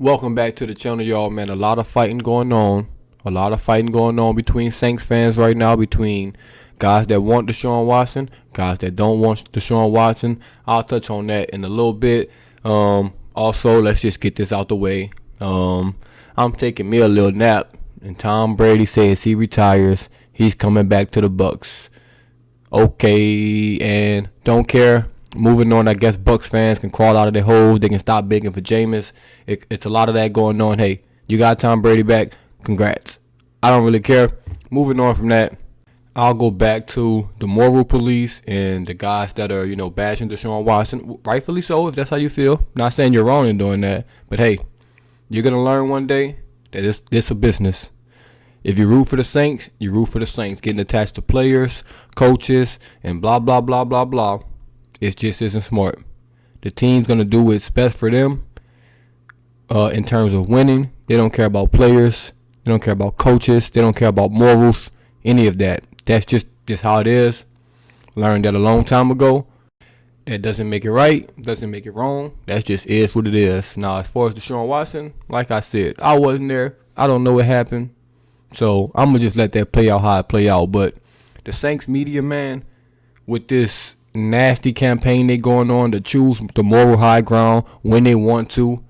Welcome back to the channel, y'all, man. A lot of fighting going on. A lot of fighting going on between Saints fans right now, between guys that want Deshaun Watson, guys that don't want Deshaun Watson. I'll touch on that in a little bit. Also, let's just get this out the way. I'm taking me a little nap, and Tom Brady says he retires. He's coming back to the Bucs. Okay, and don't care. Moving on, I guess Bucs fans can crawl out of their holes. They can stop begging for Jameis. It's a lot of that going on. Hey, you got Tom Brady back. Congrats. I don't really care. Moving on from that, I'll go back to the moral police and the guys that are, bashing Deshaun Watson. Rightfully so, if that's how you feel. Not saying you're wrong in doing that. But hey, you're going to learn one day that it's a business. If you root for the Saints, you root for the Saints. Getting attached to players, coaches, and blah, blah, blah, blah, blah. It just isn't smart. The team's going to do what's best for them in terms of winning. They don't care about players. They don't care about coaches. They don't care about morals, any of that. That's just how it is. Learned that a long time ago. It doesn't make it right. Doesn't make it wrong. That just is what it is. Now, as far as Deshaun Watson, like I said, I wasn't there. I don't know what happened. So I'm going to just let that play out how it play out. But the Saints media, man, with this nasty campaign they going on to choose the moral high ground when they want to,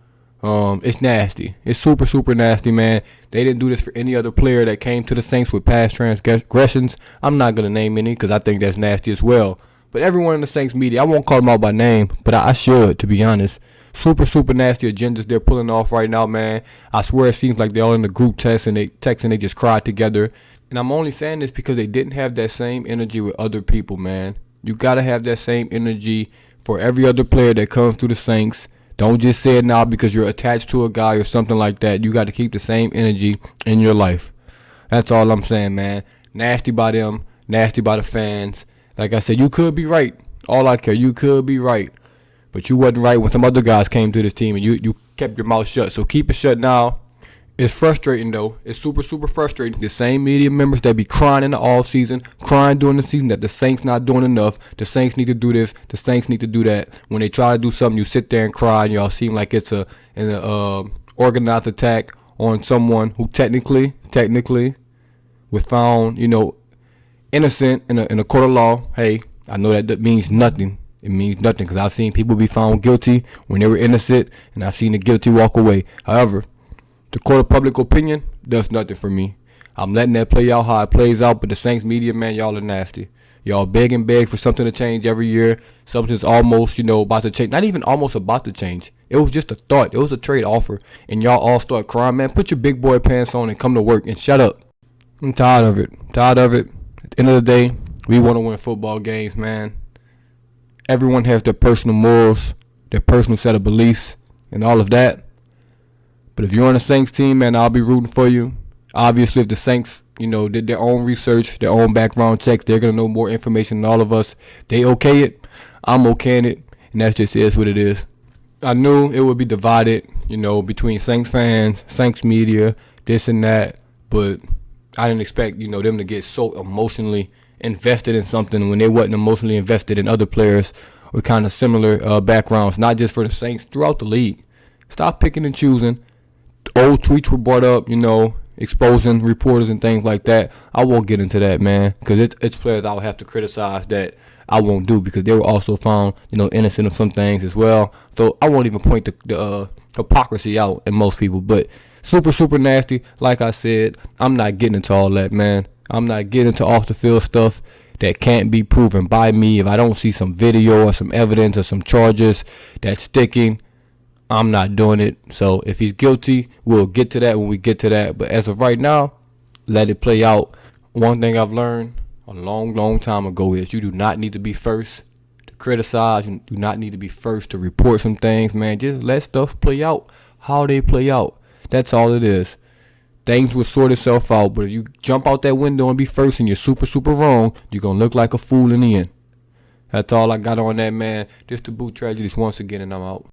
it's nasty. It's super, super nasty, man. They didn't do this for any other player that came to the Saints with past transgressions. I'm not going to name any because I think that's nasty as well. But everyone in the Saints media, I won't call them out by name, but I should, to be honest. Super, super nasty agendas they're pulling off right now, man. I swear it seems like they're all in the group text and they just cried together. And I'm only saying this because they didn't have that same energy with other people, man. You got to have that same energy for every other player that comes through the Saints. Don't just say it now because you're attached to a guy or something like that. You got to keep the same energy in your life. That's all I'm saying, man. Nasty by them. Nasty by the fans. Like I said, you could be right. All I care, you could be right. But you wasn't right when some other guys came to this team and you kept your mouth shut. So keep it shut now. It's frustrating, though. It's super, super frustrating. The same media members that be crying in the offseason, crying during the season that the Saints not doing enough. The Saints need to do this. The Saints need to do that. When they try to do something, you sit there and cry, and y'all seem like it's an organized attack on someone who technically was found, innocent in a court of law. Hey, I know that means nothing. It means nothing because I've seen people be found guilty when they were innocent, and I've seen the guilty walk away. However, the court of public opinion does nothing for me. I'm letting that play out how it plays out, but the Saints media, man, y'all are nasty. Y'all beg and beg for something to change every year. Something's almost, about to change. Not even almost about to change. It was just a thought. It was a trade offer. And y'all all start crying, man. Put your big boy pants on and come to work and shut up. I'm tired of it. Tired of it. At the end of the day, we want to win football games, man. Everyone has their personal morals, their personal set of beliefs, and all of that. But if you're on the Saints team, man, I'll be rooting for you. Obviously, if the Saints, did their own research, their own background checks, they're going to know more information than all of us. They okay it. I'm okaying it. And that just is what it is. I knew it would be divided, between Saints fans, Saints media, this and that. But I didn't expect, them to get so emotionally invested in something when they wasn't emotionally invested in other players with kind of similar backgrounds, not just for the Saints, throughout the league. Stop picking and choosing. Old tweets were brought up, exposing reporters and things like that. I won't get into that, man, because it's players I would have to criticize that I won't do because they were also found, innocent of some things as well. So I won't even point the hypocrisy out in most people. But super, super nasty. Like I said, I'm not getting into all that, man. I'm not getting into off the field stuff that can't be proven by me. If I don't see some video or some evidence or some charges that's sticking, I'm not doing it. So if he's guilty, we'll get to that when we get to that. But as of right now, let it play out. One thing I've learned a long, long time ago is you do not need to be first to criticize. You do not need to be first to report some things, man. Just let stuff play out how they play out. That's all it is. Things will sort itself out. But if you jump out that window and be first and you're super, super wrong, you're going to look like a fool in the end. That's all I got on that, man. This the Boot Tragedies once again, and I'm out.